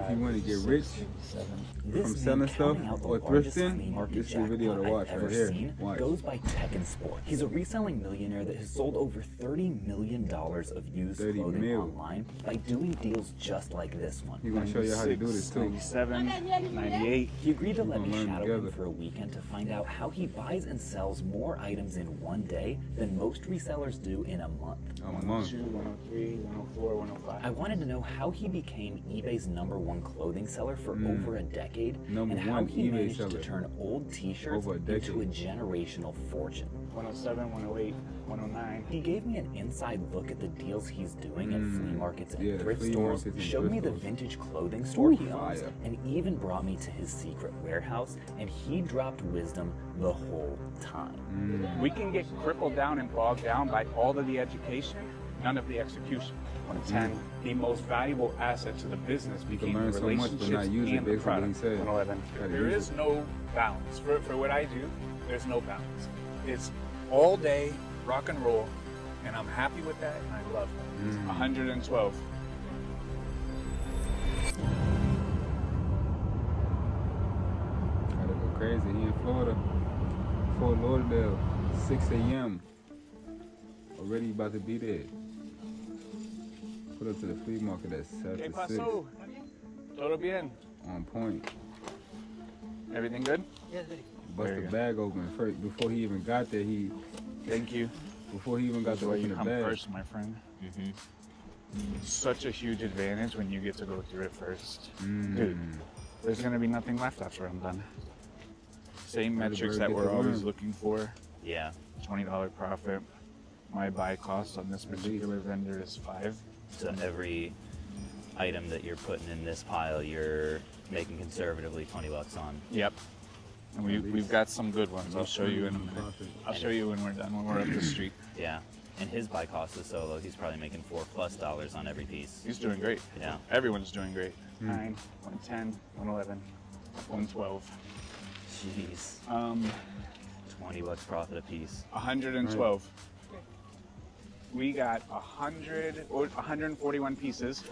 if you want to get rich from selling stuff or thrifting, this is the video to watch right here. Watch. Goes by Tech and Sport. He's a reselling millionaire that has sold over $30 million of used clothing online by doing deals just like this one. He's going to show you how to do this too. 97, 98. He agreed to let me shadow him for a weekend to find out how he buys and sells more items in one day than most resellers do in a month. 102, 103, 104, 105. I wanted to know how he became eBay's #1 clothing seller for over a decade, and how he managed to turn old t-shirts into a generational fortune. 107, 108, 109. He gave me an inside look at the deals he's doing at flea markets and thrift stores, showed me the vintage clothing store he owns, and even brought me to his secret warehouse, and he dropped wisdom the whole time. We can get crippled down and bogged down by all of the education, none of the execution. 110, the most valuable asset to the business became the relationships and the product. 111, there is no balance. For what I do, there's no balance. It's all day rock and roll, and I'm happy with that, and I love that. 112. Gotta go crazy. He in Florida. Fort Lauderdale, 6 a.m. Already about to be there. Put up to the flea market at 7 ¿Qué to 6. pasó? Todo bien? On point. Everything good? Bust the bag open first. Before he even got there, Thank you. Before he even got to open the come bag. first, my friend. Such a huge advantage when you get to go through it first. Dude, there's gonna be nothing left after I'm done. Same metrics that we're always looking for. Yeah. $20 profit. My buy cost on this particular vendor is $5. So every item that you're putting in this pile, you're making conservatively $20 on. Yep. And we've got some good ones. I'll show you in a minute. I'll show you when we're done, when we're up the street. Yeah. And his buy cost is so low, he's probably making $4+ on every piece. He's doing great. Yeah. Everyone's doing great. 9, 110, 111, 112. Jeez. $20 profit a piece. 112. We got 141 pieces,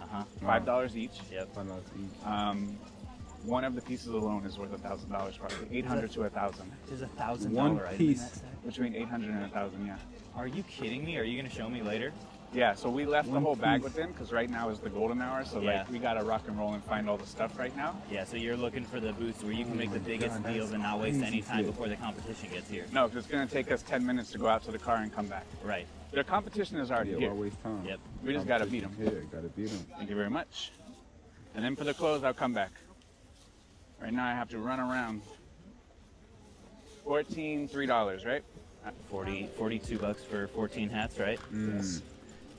$5 each. Yep. $5 each. One of the pieces alone is worth $1,000 probably. 800 to 1,000. There's $1,000 One item piece. in that set? Between 800 and 1,000, yeah. Are you kidding me? Are you gonna show me later? Yeah, so we left the whole bag with him because right now is the golden hour. So like we gotta rock and roll and find all the stuff right now. Yeah, so you're looking for the boost where you can make the biggest deals and not waste any time before the competition gets here. No, because it's gonna take us 10 minutes to go out to the car and come back. Right. The competition is already here. Why waste time? Yep. We just gotta beat them. Yeah, gotta beat them. Thank you very much. And then for the clothes, I'll come back. Right now I have to run around. $14, right? 42 bucks for 14 hats, right? Yes.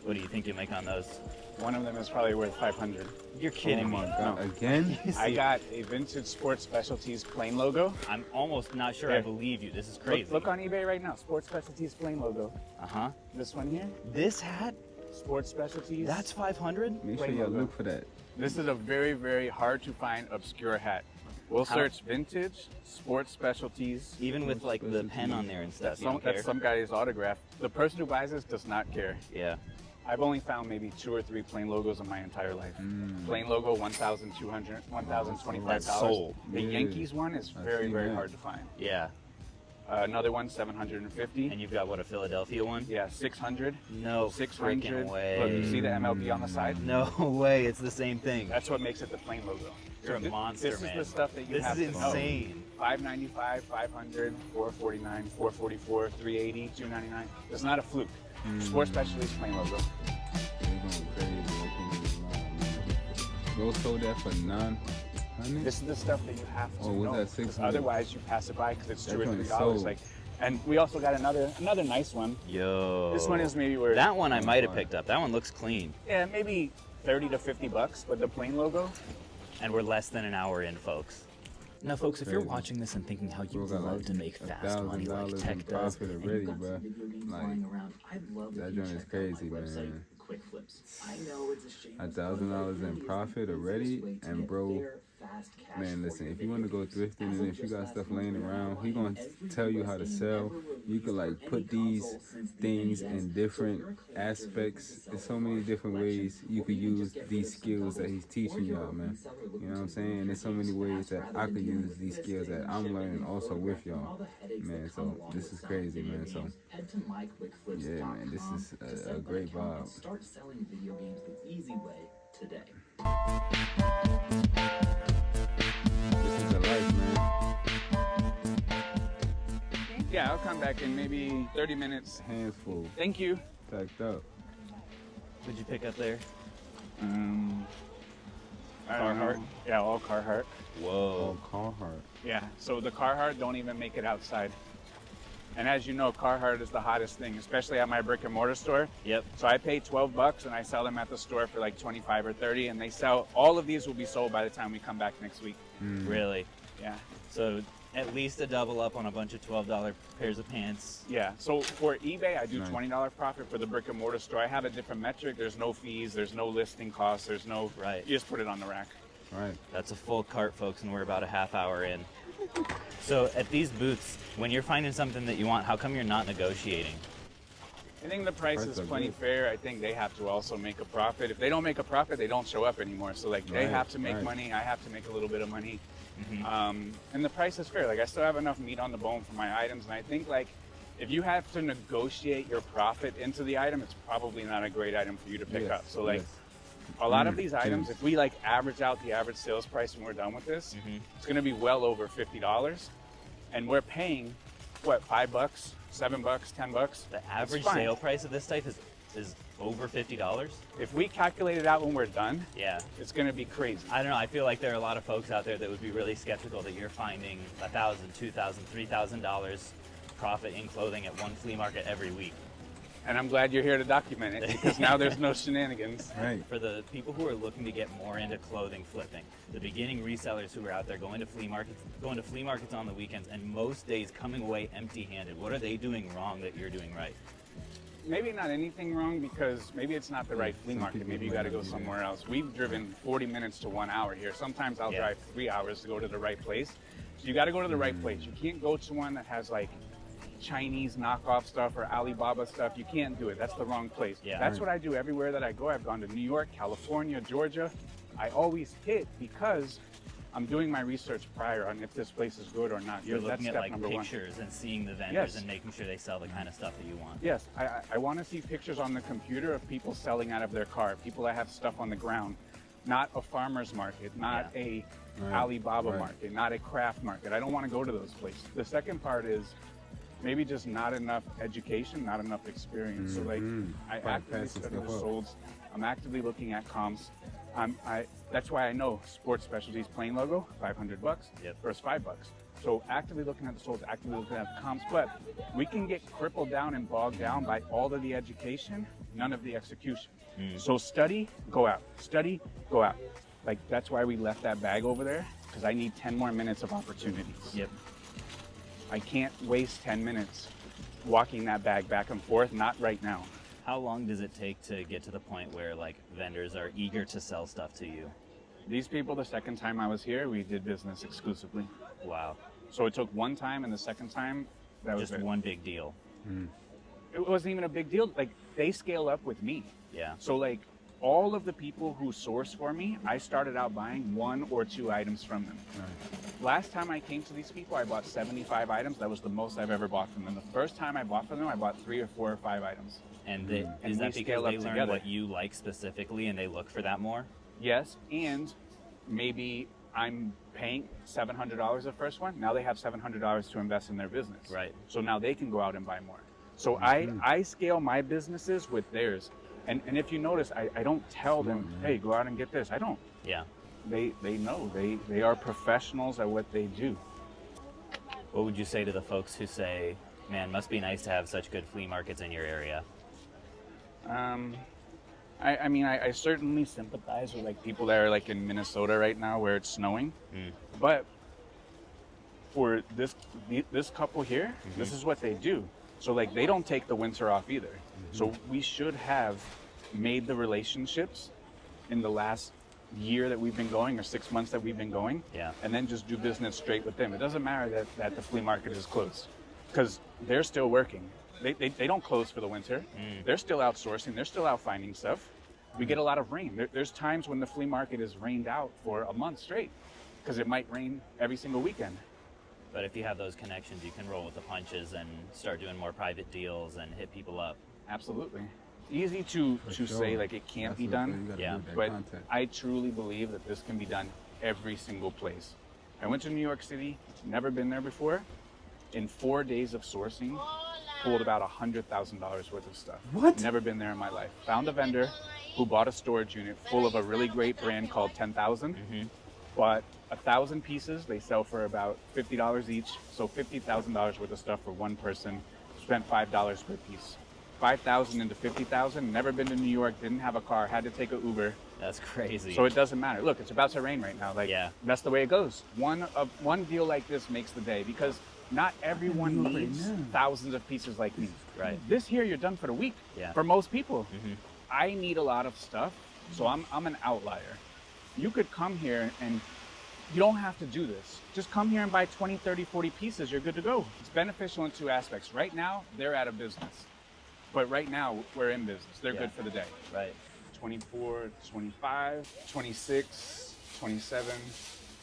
What do you think you make on those? One of them is probably worth 500. You're kidding me. God. Again? I got a Vintage Sports Specialties plain logo. I'm almost not sure I believe you. This is crazy. Look on eBay right now. Sports Specialties plain logo. Uh-huh. This one here. This hat? Sports Specialties. That's 500? Make sure y'all look for that. This is a very, very hard to find obscure hat. We'll search vintage, sports specialties. Even with like the pen on there and stuff, you don't care? That's some guy's autograph. The person who buys this does not care. Yeah. I've only found maybe 2 or 3 plain logos in my entire life. Plain logo, $1,200, $1,025. That's sold. The Yankees one is very, very hard to find. Yeah. Another one, $750. And you've got, what, a Philadelphia one? Yeah, $600. No freaking way. Look, you see the MLB on the side? No way, it's the same thing. That's what makes it the plain logo. You're a monster, this man. This is the stuff that you have to know. This is insane. $595, $500, $449, $444, $380, $299. It's not a fluke. Sports Specialties plain logo. They're going crazy. Rose sold that for $900. This is the stuff that you have to know. Was that $600? Otherwise, you pass it by because it's $2 or $3. sold. Like, and we also got another nice one. Yo. This one is maybe worth. That one I might have picked up. That one looks clean. Yeah, maybe 30 to 50 bucks, but the plain logo. And we're less than an hour in, folks. Now, folks, if you're watching this and thinking how you'd love to make fast money like Tech does, already, bro. Like, that joint is crazy, man. $1,000 in profit already, and bro Man, listen, if you want to go thrifting and if you got stuff laying around, he going to tell you how to sell. You can like put these things in different aspects. There's so many different ways you could use these skills that he's teaching y'all, man. You know what I'm saying? There's so many ways that I could use these skills that I'm learning also with y'all, man. So this is crazy, man. So yeah, man, this is a great vibe. Start selling video games the easy way today. This is a life, man. Yeah, I'll come back in maybe 30 minutes. Hands full. Thank you. Packed up. What'd you pick up there? Carhartt. Yeah, all Carhartt. Whoa. Oh, Carhartt. Yeah, so the Carhartt don't even make it outside. And as you know, Carhartt is the hottest thing, especially at my brick and mortar store. Yep. So I pay $12 and I sell them at the store for like 25 or 30, and they sell, all of these will be sold by the time we come back next week. Really? Yeah. So at least a double up on a bunch of $12 pairs of pants. Yeah, so for eBay, I do $20 profit. For the brick and mortar store, I have a different metric. There's no fees, there's no listing costs, there's no, you just put it on the rack. Right. That's a full cart, folks, and we're about a half hour in. So at these booths, when you're finding something that you want, how come you're not negotiating? I think the price is plenty fair. I think they have to also make a profit. If they don't make a profit, they don't show up anymore. So like they have to make money, I have to make a little bit of money. And the price is fair. Like I still have enough meat on the bone for my items, and I think like if you have to negotiate your profit into the item, it's probably not a great item for you to pick up. So like a lot of these items, if we like average out the average sales price when we're done with this, it's going to be well over $50, and we're paying what, $5, $7, $10. The average sale price of this type is over $50. If we calculate it out when we're done, it's going to be crazy. I don't know. I feel like there are a lot of folks out there that would be really skeptical that you're finding $1,000, $2,000, $3,000 profit in clothing at one flea market every week. And I'm glad you're here to document it, because now there's no shenanigans. Right. For the people who are looking to get more into clothing flipping, the beginning resellers who are out there going to flea markets on the weekends, and most days coming away empty-handed, what are they doing wrong that you're doing right? Maybe not anything wrong, because maybe it's not the right flea market. Maybe you got to go somewhere else. We've driven 40 minutes to 1 hour here. Sometimes I'll drive 3 hours to go to the right place. So you got to go to the right place. You can't go to one that has like Chinese knockoff stuff or Alibaba stuff. You can't do it. That's the wrong place. That's what I do everywhere that I go. I've gone to New York, California, Georgia. I always hit because I'm doing my research prior on if this place is good or not. You're looking at like pictures and seeing the vendors and making sure they sell the kind of stuff that you want. Yes, I want to see pictures on the computer of people selling out of their car, people that have stuff on the ground, not a farmer's market, not a Alibaba market, not a craft market. I don't want to go to those places. The second part is maybe just not enough education, not enough experience. So like I actively study the solds. I'm actively looking at comps. That's why I know Sports Specialties plain logo, $500 versus $5. So actively looking at the solds, actively looking at the comps, but we can get crippled down and bogged down by all of the education, none of the execution. So study, go out. Study, go out. Like that's why we left that bag over there, because I need 10 more minutes of opportunities. I can't waste 10 minutes walking that bag back and forth, not right now. How long does it take to get to the point where like vendors are eager to sell stuff to you? These people, the second time I was here, we did business exclusively. Wow. So it took one time, and the second time, that was just one big deal. It wasn't even a big deal. Like they scale up with me. So like all of the people who source for me, I started out buying 1 or 2 items from them. Last time I came to these people, I bought 75 items. That was the most I've ever bought from them. The first time I bought from them, I bought 3 or 4 or 5 items. And is that because they learn what you like specifically and they look for that more? Yes, and maybe I'm paying $700 the first one. Now they have $700 to invest in their business. Right. So now they can go out and buy more. So I scale my businesses with theirs. And if you notice, I don't tell them, hey, go out and get this. I don't. They know. They are professionals at what they do. What would you say to the folks who say, man, must be nice to have such good flea markets in your area? I mean, I certainly sympathize with like people that are like in Minnesota right now where it's snowing. But for this couple here, this is what they do. So like they don't take the winter off either. So we should have made the relationships in the last year that we've been going or 6 months that we've been going, and then just do business straight with them. It doesn't matter that the flea market is closed, because they're still working. They don't close for the winter. They're still outsourcing. They're still out finding stuff. We get a lot of rain. There's times when the flea market is rained out for a month straight, because it might rain every single weekend. But if you have those connections, you can roll with the punches and start doing more private deals and hit people up. Absolutely. Easy to say like it can't be done, but I truly believe that this can be done every single place. I went to New York City, never been there before. In 4 days of sourcing, pulled about $100,000 worth of stuff. What? Never been there in my life. Found a vendor who bought a storage unit full of a really great brand called 10,000. Bought 1,000 pieces. They sell for about $50 each. So $50,000 worth of stuff for one person. Spent $5 per piece. 5,000 into 50,000. Never been to New York. Didn't have a car. Had to take an Uber. That's crazy. So it doesn't matter. Look, it's about to rain right now. Like, that's the way it goes. One deal like this makes the day, because not everyone needs thousands of pieces like me. Right. This here, you're done for the week. For most people. I need a lot of stuff, so I'm an outlier. You could come here and you don't have to do this. Just come here and buy 20, 30, 40 pieces. You're good to go. It's beneficial in two aspects. Right now, they're out of business. But right now, we're in business. They're good for the day. Right. 24, 25, 26, 27,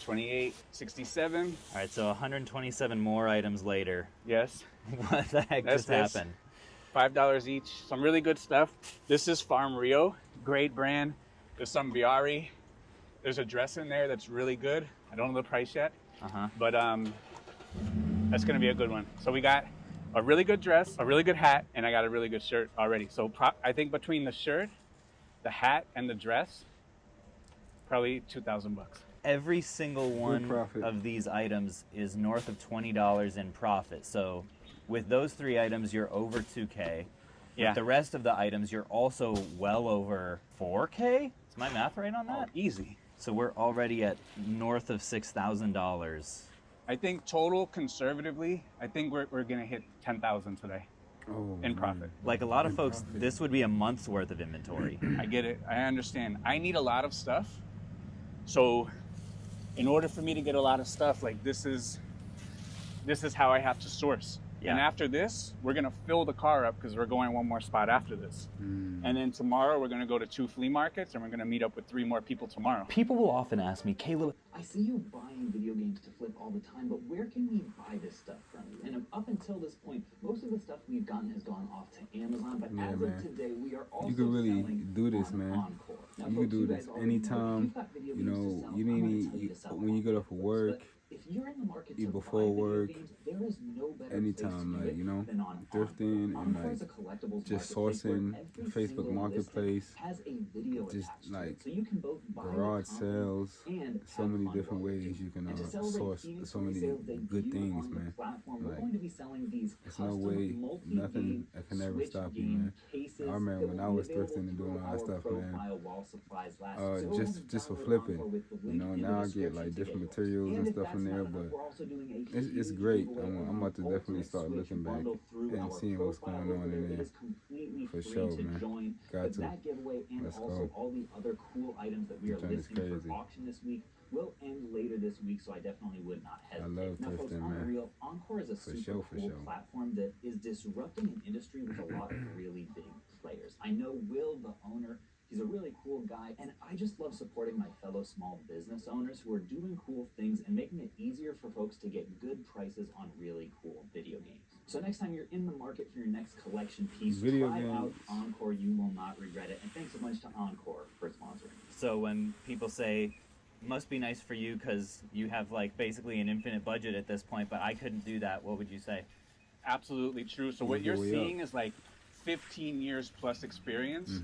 28, 67. All right, so 127 more items later. Yes. What the heck just happened? $5 each. Some really good stuff. This is Farm Rio, great brand. There's some Biari. There's a dress in there that's really good. I don't know the price yet, but that's gonna be a good one. So we got a really good dress, a really good hat, and I got a really good shirt already. So I think between the shirt, the hat, and the dress, probably $2,000 bucks. Every single one of these items is north of $20 in profit. So with those 3 items, you're over 2K. With the rest of the items, you're also well over 4K. Is my math right on that? Oh, easy. So we're already at north of $6,000. I think total, conservatively, I think we're gonna hit 10,000 today in profit. Like a lot of folks, this would be a month's worth of inventory. I get it. I understand. I need a lot of stuff. So in order for me to get a lot of stuff, like this is how I have to source. And after this, we're gonna fill the car up because we're going one more spot after this. And then tomorrow we're gonna go to 2 flea markets and we're gonna meet up with 3 more people tomorrow. People will often ask me, Caleb, I see you buying video games to flip all the time, but where can we buy this stuff from you? And up until this point, most of the stuff we've gotten has gone off to Amazon, but as of today, we are also you can really selling do this, on man. Encore. Now, you can folks, do this anytime. you know, You need when you get off of work, if you're in the market to before buy video work, games, there is no better anytime, place to do it than on thrifting Encore. and Encore is a collectibles just marketplace where sourcing every Facebook single Marketplace, listing has a video just attached like to it. So you can both buy garage content sales, and so have many fun different while you ways do. you can And to celebrate source Phoenix so many Resale's debut good things, on the man. platform, we're Like, going to be selling these there's no custom way multi-game nothing that can ever Switch stop you, game man. cases I remember that when will I be was available thrifting and doing through all that our stuff, man. profile while supplies last. So go Just ahead and for download flipping, Encore with the link in the now I get description like to different get yours. materials and if stuff that's in not there, enough, but we're also doing a it's huge great. giveaway I'm on about to the definitely Ultimate start Switch. looking You back bundle through and our seeing what's profile going on over in there. It there. is completely For free sure, to man. join. Got But to. that giveaway and Let's also go. all the other cool items that we are That is listing for crazy. auction this week will end later this week, so I definitely would not I hesitate. love Now, folks, thrifting, on the man. real, Encore is a For super sure, for cool sure. platform that is disrupting an industry with a lot of really big players. I know Will, the owner, he's a really cool guy, and I just love supporting my fellow small business owners who are doing cool things and making it easier for folks to get good prices on really cool video games. So next time you're in the market for your next collection piece, Video try out games. Encore. You will not regret it. And thanks so much to Encore for sponsoring. so when people say, must be nice for you because you have like basically an infinite budget at this point, but I couldn't do that, what would you say? Absolutely true. So what you're seeing is like 15 years plus experience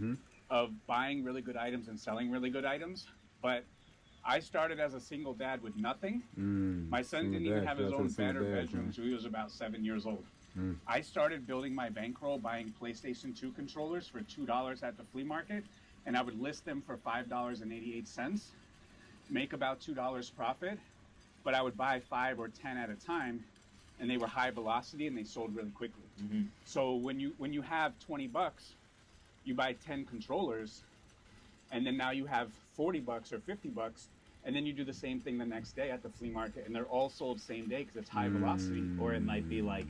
of buying really good items and selling really good items. But I started as a single dad with nothing. My son didn't even have his own bed or bedroom until he was about 7 years old. I started building my bankroll buying PlayStation 2 controllers for $2 at the flea market, and I would list them for $5.88, make about $2 profit, but I would buy 5 or 10 at a time, and they were high velocity and they sold really quickly. So when you have 20 bucks, you buy 10 controllers, and then now you have $40 or $50, and then you do the same thing the next day at the flea market, and they're all sold same day because it's high velocity. Or it might be like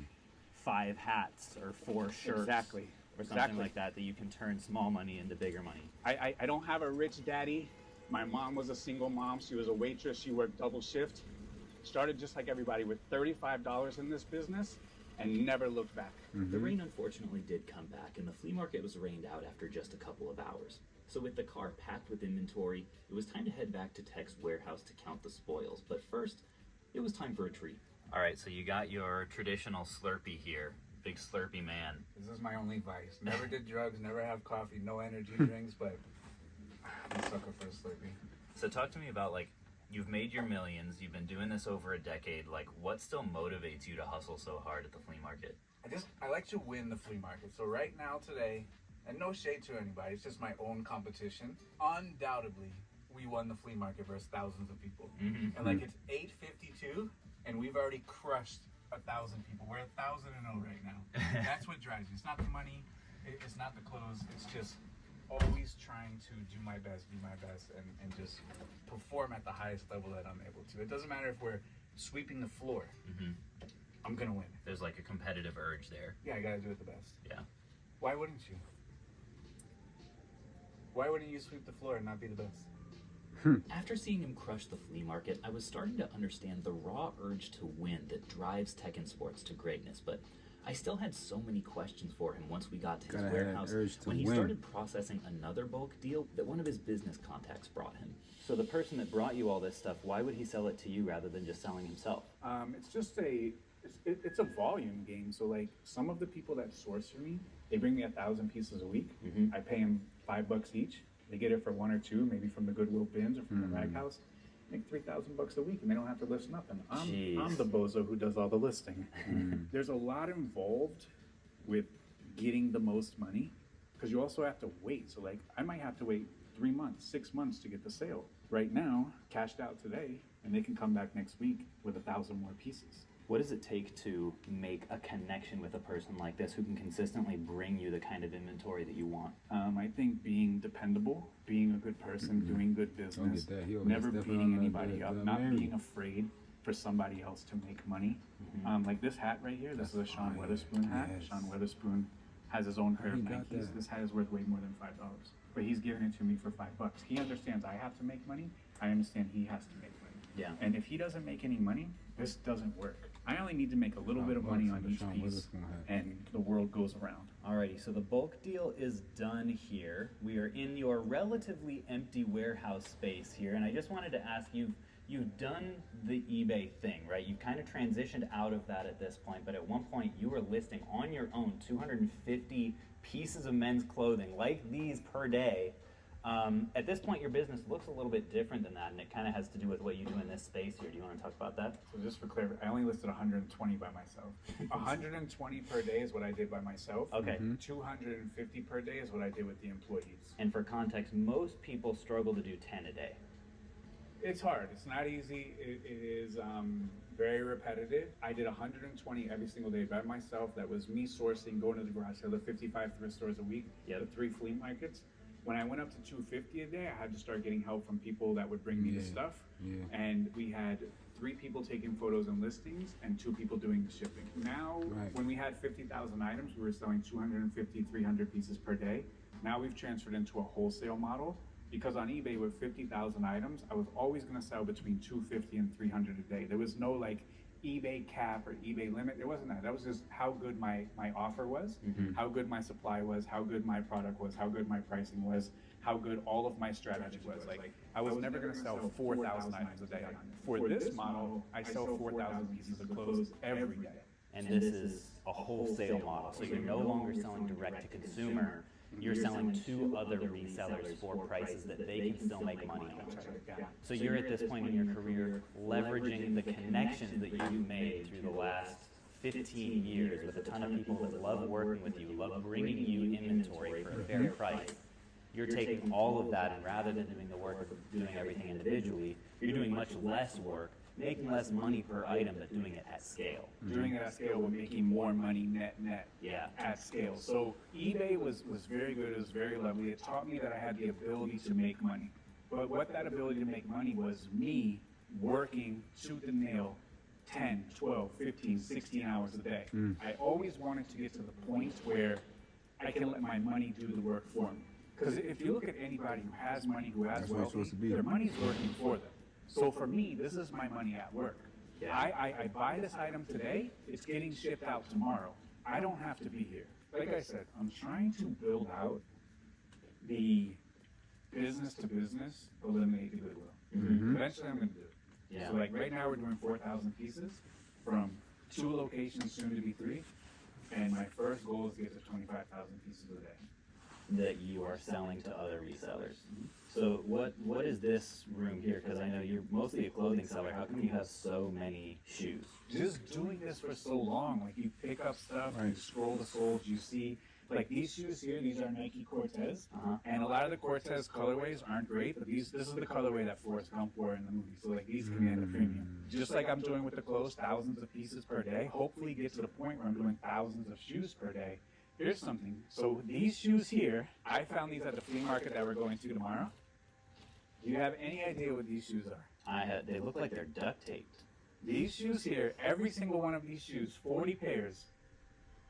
5 hats or 4 shirts. Exactly. Or something like that you can turn small money into bigger money. I don't have a rich daddy. My mom was a single mom. She was a waitress. She worked double shift. Started just like everybody with $35 in this business and never looked back. The rain unfortunately did come back, and the flea market was rained out after just a couple of hours. So with the car packed with inventory, it was time to head back to Tech's warehouse to count the spoils. But first, it was time for a treat. All right, so you got your traditional Slurpee here. Big Slurpee man. This is my only vice. Never did drugs, never have coffee, no energy drinks, but I'm a sucker for a Slurpee. So talk to me about, like, you've made your millions, you've been doing this over a decade. Like, what still motivates you to hustle so hard at the flea market? I like to win the flea market. So right now, today, and no shade to anybody, it's just my own competition. Undoubtedly, we won the flea market versus thousands of people. And like, it's 8:52, and we've already crushed 1,000 people. We're 1,000-0 right now. That's what drives me. It's not the money, it's not the clothes, it's just always trying to do my best, be my best, and just perform at the highest level that I'm able to. It doesn't matter if we're sweeping the floor. I'm gonna win. There's like a competitive urge there. Yeah, I gotta do it the best. Yeah. Why wouldn't you? Why wouldn't you sweep the floor and not be the best? After seeing him crush the flea market, I was starting to understand the raw urge to win that drives Tech and Sports to greatness, but I still had so many questions for him once we got to his warehouse when he started processing another bulk deal that one of his business contacts brought him. So the person that brought you all this stuff, why would he sell it to you rather than just selling himself? It's just it's a volume game. So like some of the people that source for me, they bring me 1,000 pieces a week. I pay them $5 each. They get it for 1 or 2, maybe from the Goodwill bins or from the rag house. Make $3,000 a week, and they don't have to list nothing. I'm the bozo who does all the listing. There's a lot involved with getting the most money, because you also have to wait. So like, I might have to wait 3 months, 6 months to get the sale. Right now, cashed out today, and they can come back next week with 1,000 more pieces. What does it take to make a connection with a person like this who can consistently bring you the kind of inventory that you want? I think being dependable, being a good person, doing good business, never beating anybody up, not being afraid for somebody else to make money. Like this hat right here, this is a Sean Weatherspoon hat. Sean Weatherspoon has his own pair of Nikes. This hat is worth way more than $5, but he's giving it to me for $5. He understands I have to make money. I understand he has to make money. Yeah. And if he doesn't make any money, this doesn't work. I only need to make a little bit of money on each piece, and the world goes around. Alrighty, so the bulk deal is done here. We are in your relatively empty warehouse space here, and I just wanted to ask you, you've done the eBay thing, right? You've kind of transitioned out of that at this point, but at one point you were listing on your own 250 pieces of men's clothing like these per day. At this point, your business looks a little bit different than that, and it kind of has to do with what you do in this space here. Do you want to talk about that? So just for clarity, I only listed 120 by myself. 120 per day is what I did by myself. Okay. 250 per day is what I did with the employees. And for context, most people struggle to do 10 a day. It's hard. It's not easy. It is very repetitive. I did 120 every single day by myself. That was me sourcing, going to the garage sale, the 55 thrift stores a week, the 3 flea markets. When I went up to 250 a day, I had to start getting help from people that would bring me the stuff. And we had 3 people taking photos and listings and 2 people doing the shipping. Now, when we had 50,000 items, we were selling 250, 300 pieces per day. Now we've transferred into a wholesale model, because on eBay with 50,000 items, I was always gonna sell between 250 and 300 a day. There was no like eBay cap or eBay limit. There wasn't that. That was just how good my offer was, how good my supply was, how good my product was, how good my pricing was, how good all of my strategy was. Like, I was never going to sell 4,000 items a day. For this model, I sell 4,000 pieces of clothes every day. And this is a wholesale model, so you're no longer selling direct to consumer. You're selling to other resellers for prices that they can still make money on. So you're at this point in your career leveraging the connections that you've made through the last 15 years with a ton of people that love working with you, love bringing you inventory for a fair price. You're taking all of that, and rather than doing the work of doing everything individually, you're doing much less work, making less money per item, but doing it at scale. Doing it at scale, but making more money net at scale. So eBay was very good. It was very lovely. It taught me that I had the ability to make money. But what that ability to make money was me working tooth and nail 10, 12, 15, 16 hours a day. I always wanted to get to the point where I can let my money do the work for me. Because if you look at anybody who has money, who has wealth, their money's working for them. So for me, this is my money at work. Yeah. I buy this item today, it's getting shipped out tomorrow. I don't have to be here. Like I said, I'm trying to build out the business to business, eliminate the goodwill. Eventually I'm gonna do it. Yeah. So like right now we're doing 4,000 pieces from 2 locations, soon to be 3. And my first goal is to get to 25,000 pieces a day. That you are selling to other resellers. So what is this room here? Because I know you're mostly a clothing seller. How come you have so many shoes? Just doing this for so long, like you pick up stuff, you scroll the soles, you see, like these shoes here, these are Nike Cortez, and a lot of the Cortez colorways aren't great, but this is the colorway that Forrest Gump wore in the movie, so like these command a premium. Just like I'm doing with the clothes, thousands of pieces per day, hopefully get to the point where I'm doing thousands of shoes per day. Here's something, so these shoes here, I found these at the flea market that we're going to tomorrow. Do you have any idea what these shoes are? They look like they're duct taped. These shoes here, every single one of these shoes, 40 pairs,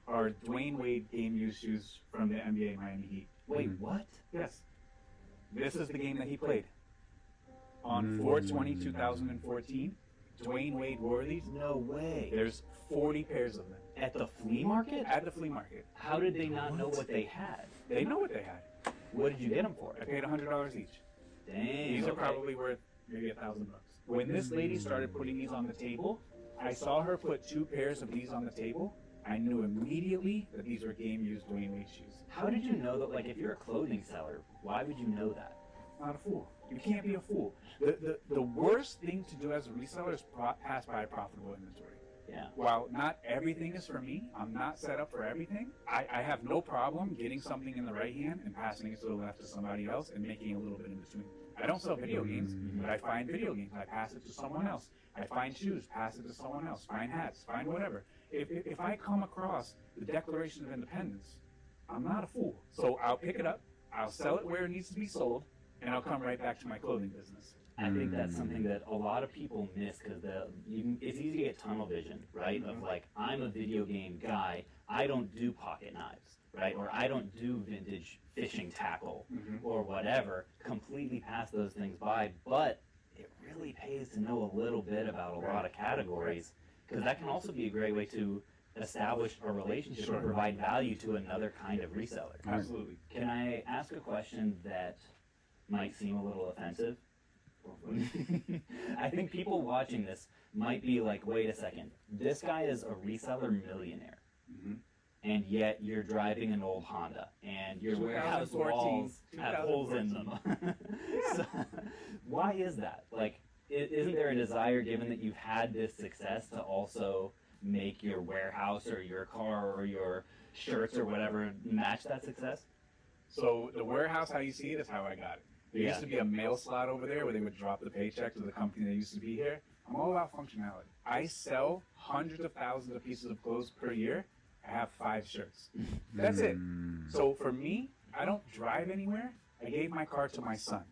are Dwayne Wade game-used shoes from the NBA Miami Heat. Wait, what? Yes. This is the game that he played. On 4/20/2014, Dwayne Wade wore these. No way. There's 40 pairs of them. At the flea market? At the flea market. How did they not know what they had? They know what they had. What did you get them for? I paid $100 each. Dang. These are okay. probably worth maybe $1,000. When this lady started putting these on the table, I saw her put 2 pairs of these on the table. I knew immediately that these were game-used Dwayne Wade shoes. How did you know that, like, if you're a clothing seller, why would you know that? Not a fool. You can't be a fool. The worst thing to do as a reseller is pass by a profitable inventory. Yeah. While not everything is for me, I'm not set up for everything. I have no problem getting something in the right hand and passing it to the left to somebody else and making a little bit in between. I don't sell video games, but I find video games. I pass it to someone else. I find shoes, pass it to someone else. Find hats, find whatever. If I come across the Declaration of Independence, I'm not a fool. So I'll pick it up, I'll sell it where it needs to be sold, and I'll come right back to my clothing business. I think that's something that a lot of people miss because it's easy to get tunnel vision, right? Of like, I'm a video game guy, I don't do pocket knives, right? Or I don't do vintage fishing tackle or whatever, completely pass those things by. But it really pays to know a little bit about a lot of categories because that can also be a great way to establish a relationship and provide value to another kind of reseller. Absolutely. Can I ask a question that might seem a little offensive? I think people watching this might be like, wait a second, this guy is a reseller millionaire, and yet you're driving an old Honda, and your warehouse walls have holes in them. So, why is that? Like, isn't there a desire, given that you've had this success, to also make your warehouse or your car or your shirts or whatever match that success? So the warehouse, how you see it, is how I got it. There used to be a mail slot over there where they would drop the paycheck to the company that used to be here. I'm all about functionality. I sell hundreds of thousands of pieces of clothes per year. I have 5 shirts. That's it. So for me, I don't drive anywhere. I gave my car to my son.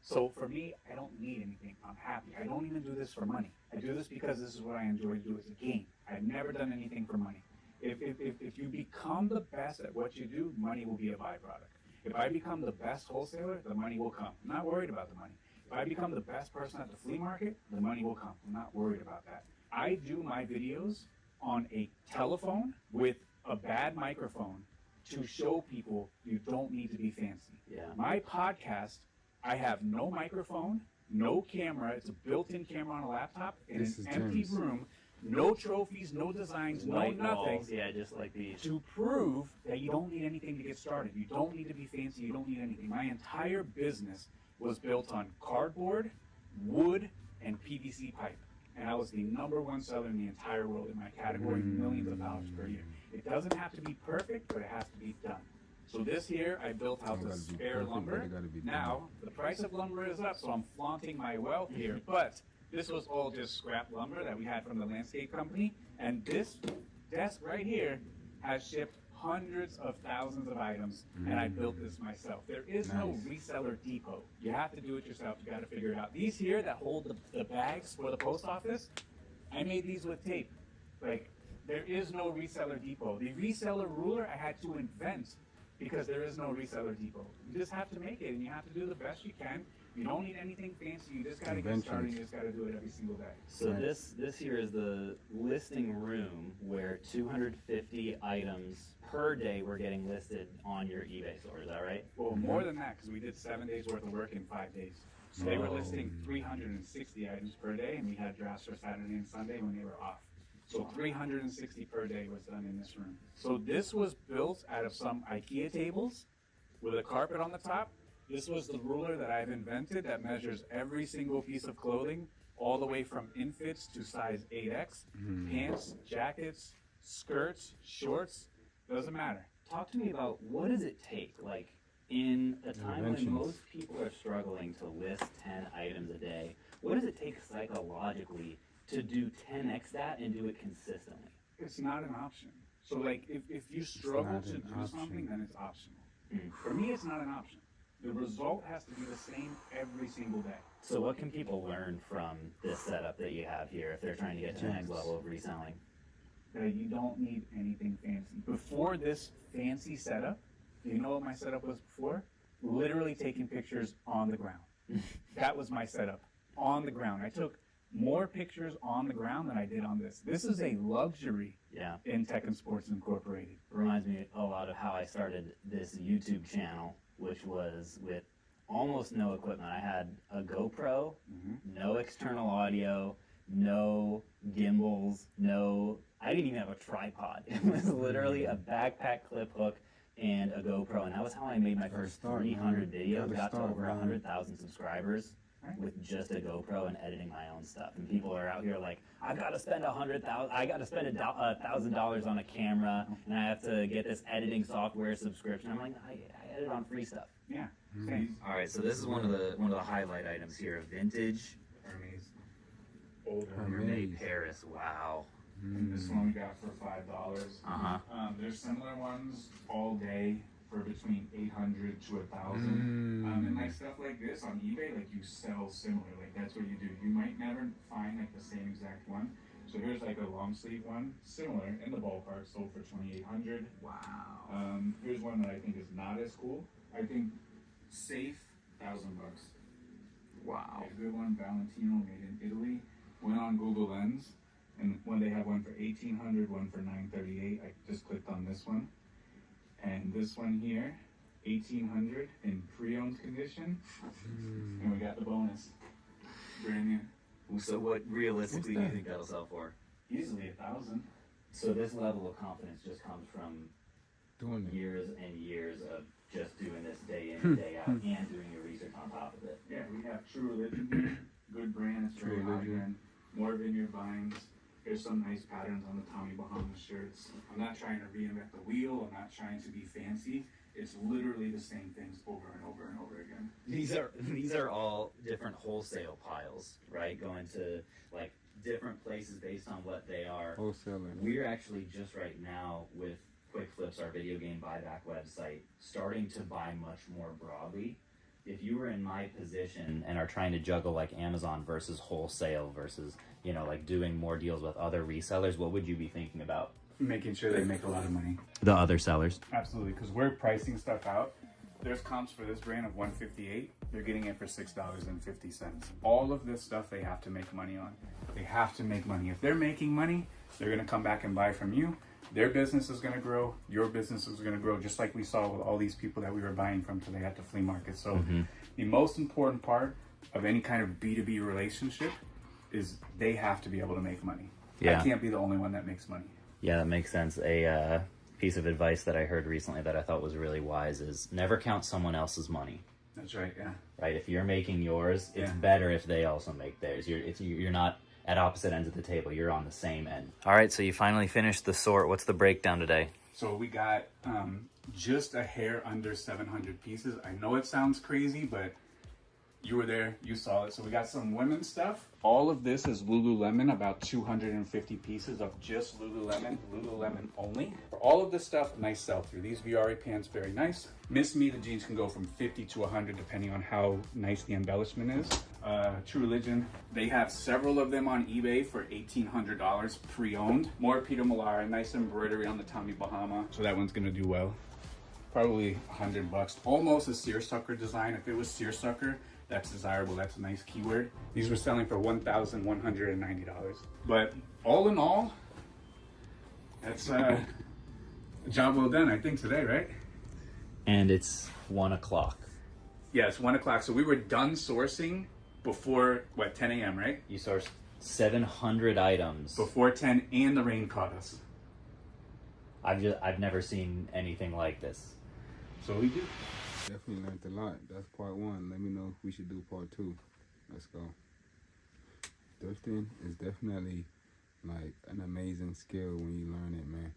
So for me, I don't need anything. I'm happy. I don't even do this for money. I do this because this is what I enjoy to do as a game. I've never done anything for money. If you become the best at what you do, money will be a byproduct. If I become the best wholesaler, the money will come. I'm not worried about the money. If I become the best person at the flea market, the money will come. I'm not worried about that. I do my videos on a telephone with a bad microphone to show people you don't need to be fancy. Yeah. My podcast, I have no microphone, no camera. It's a built-in camera on a laptop in an empty room. No trophies, no designs, no nothing. Walls. Yeah, just like these. To prove that you don't need anything to get started. You don't need to be fancy. You don't need anything. My entire business was built on cardboard, wood, and PVC pipe. And I was the #1 seller in the entire world in my category, millions of dollars per year. It doesn't have to be perfect, but it has to be done. So this year, I built out the spare lumber. Now, the price of lumber is up, so I'm flaunting my wealth here. But this was all just scrap lumber that we had from the landscape company. And this desk right here has shipped hundreds of thousands of items, and I built this myself. There is no reseller depot. You have to do it yourself. You got to figure it out. These here that hold the bags for the post office, I made these with tape. Like, there is no reseller depot. The reseller ruler I had to invent because there is no reseller depot. You just have to make it, and you have to do the best you can. You don't need anything fancy. You just got to get started. You just got to do it every single day. So this here is the listing room where 250 items per day were getting listed on your eBay store. Is that right? Well, more than that, because we did 7 days worth of work in 5 days. So they were listing 360 items per day, and we had drafts for Saturday and Sunday when they were off. So 360 per day was done in this room. So this was built out of some IKEA tables with a carpet on the top. This was the ruler that I've invented that measures every single piece of clothing, all the way from infants to size 8X, pants, jackets, skirts, shorts, doesn't matter. Talk to me about what does it take, like in a time when most people are struggling to list 10 items a day, what does it take psychologically to do 10x that and do it consistently? It's not an option. So like if you struggle to do something, then it's optional. For me, it's not an option. The result has to be the same every single day. So what can people learn from this setup that you have here if they're trying to get to the next level of reselling? That you don't need anything fancy. Before this fancy setup, you know what my setup was before? Literally taking pictures on the ground. That was my setup, on the ground. I took more pictures on the ground than I did on this. This is a luxury in Tech and Sports Incorporated. Reminds me a lot of how I started this YouTube channel, which was with almost no equipment. I had a GoPro, no external audio, no gimbals, I didn't even have a tripod. It was literally a backpack clip hook and a GoPro, and that was how I made my first 300 videos, got to over 100,000 subscribers with just a GoPro and editing my own stuff. And people are out here like, I've got to spend $1,000 on a camera, and I have to get this editing software subscription. I'm like, I edit on free stuff. Yeah. Same. All right, so this is one of the highlight items here, vintage Hermes. Old Hermes Paris. Wow. And this one we got for $5. There's similar ones all day for between 800 to 1,000. And like stuff like this on eBay, like you sell similar. Like that's what you do. You might never find like the same exact one. So here's like a long sleeve one, similar in the ballpark, sold for 2,800. Wow. Here's one that I think is not as cool. I think safe, $1,000. Wow. A good one, Valentino, made in Italy. Went on Google Lens, and when they have one for 1,800, one for 938, I just clicked on this one. And this one here, 1,800 in pre-owned condition. And we got the bonus. Brand new. So what realistically do you think that'll sell for? Easily 1,000. So this level of confidence just comes from doing years and years of just doing this day in and day out and doing your research on top of it. Yeah, we have True Religion here. Good brand, it's very high end. More vineyard vines. Here's some nice patterns on the Tommy Bahama shirts. I'm not trying to reinvent the wheel. I'm not trying to be fancy. It's literally the same things over and over and over again. These are all different wholesale piles, right? Going to like different places based on what they are. Wholesaling. We're actually just right now with Quick Flips, our video game buyback website, starting to buy much more broadly. If you were in my position and are trying to juggle like Amazon versus wholesale versus, you know, like doing more deals with other resellers, what would you be thinking about? Making sure they make a lot of money. The other sellers. Absolutely, because we're pricing stuff out. There's comps for this brand of $158. They're getting it for $6.50. All of this stuff they have to make money on. They have to make money. If they're making money, they're going to come back and buy from you. Their business is going to grow. Your business is going to grow, just like we saw with all these people that we were buying from today at the flea market. So the most important part of any kind of B2B relationship is they have to be able to make money. I can't be the only one that makes money. Yeah, that makes sense. A piece of advice that I heard recently that I thought was really wise is never count someone else's money. That's right, yeah. Right, if you're making yours, it's better if they also make theirs. You're not at opposite ends of the table. You're on the same end. All right, so you finally finished the sort. What's the breakdown today? So we got just a hair under 700 pieces. I know it sounds crazy, but You were there, you saw it. So we got some women's stuff. All of this is Lululemon, about 250 pieces of just Lululemon only. All of this stuff, nice sell-through. These VRA pants, very nice. Miss Me, the jeans can go from 50 to 100 depending on how nice the embellishment is. True Religion, they have several of them on eBay for $1,800 pre-owned. More Peter Millar, nice embroidery on the Tommy Bahama. So that one's gonna do well. Probably $100. Almost a seersucker design. If it was seersucker, that's desirable. That's a nice keyword. These were selling for $1,190. But all in all, that's a job well done, I think, today, right? And it's 1 o'clock. Yeah, it's 1 o'clock. So we were done sourcing before, what, 10 a.m., right? You sourced 700 items. Before 10, and the rain caught us. I've never seen anything like this. So we do. Definitely learned a lot. That's part one. Let me know if we should do part two. Let's go. Thrifting is definitely like an amazing skill when you learn it, man.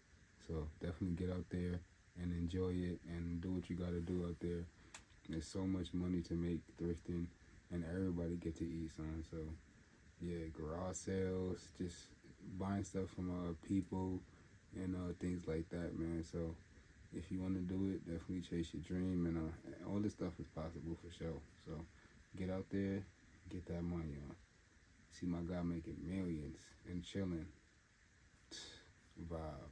So definitely get out there and enjoy it and do what you got to do out there. There's so much money to make thrifting, and everybody get to eat, son. So yeah, garage sales, just buying stuff from people and things like that, man. So if you want to do it, definitely chase your dream, and all this stuff is possible for sure. So get out there, get that money on. See my guy making millions and chilling. Vibes.